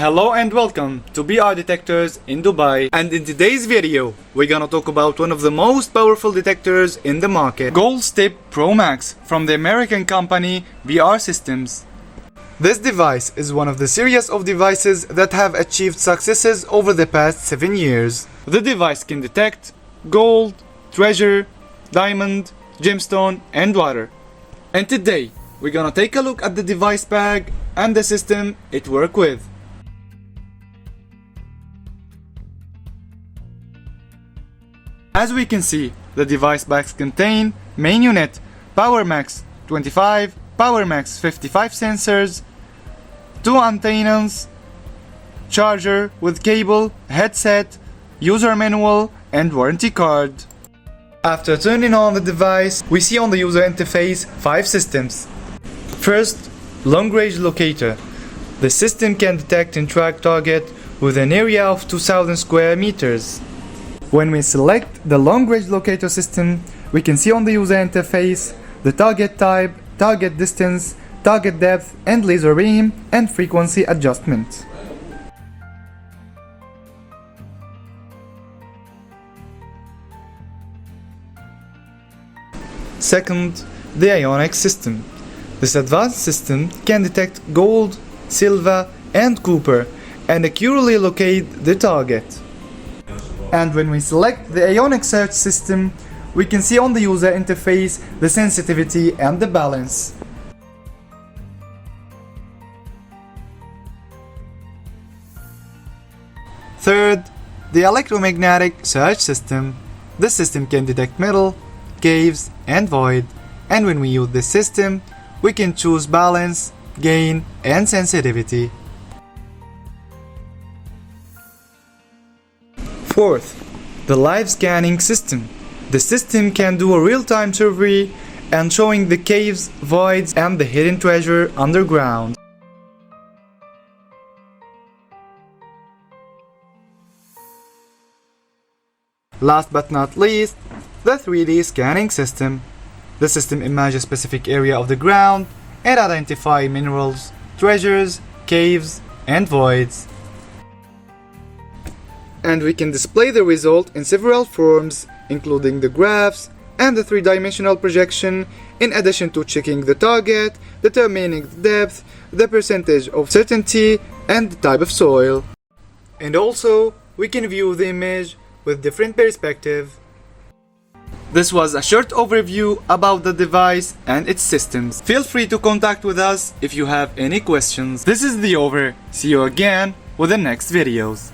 Hello and welcome to BR Detectors in Dubai, and in today's video we're gonna talk about one of the most powerful detectors in the market, Gold Step Pro Max from the American company BR Systems. This device is one of the series of devices that have achieved successes over the past 7 years. The device can detect gold, treasure, diamond, gemstone and water. And today we're gonna take a look at the device bag and the system it works with. As we can see, the device bags contain main unit, Power Max 25, Power Max 55 sensors, 2 antennas, charger with cable, headset, user manual and warranty card. After turning on the device, we see on the user interface 5 systems. First, long range locator. The system can detect and track target with an area of 2000 square meters. When we select the long range locator system, we can see on the user interface the target type, target distance, target depth and laser beam and frequency adjustment. Second, the ionic system. This advanced system can detect gold, silver and copper and accurately locate the target. And when we select the ionic search system, we can see on the user interface the sensitivity and the balance. Third, the electromagnetic search system. This system can detect metal, caves and void, and when we use this system, we can choose balance, gain and sensitivity. Fourth, the live scanning system. The system can do a real-time survey and showing the caves, voids and the hidden treasure underground. Last but not least, the 3D scanning system. The system images a specific area of the ground and identify minerals, treasures, caves and voids. And we can display the result in several forms, including the graphs and the 3-dimensional projection, in addition to checking the target, determining the depth, the percentage of certainty and the type of soil. And also, we can view the image with different perspectives. This was a short overview about the device and its systems. Feel free to contact with us if you have any questions. This is the over. See you again with the next videos.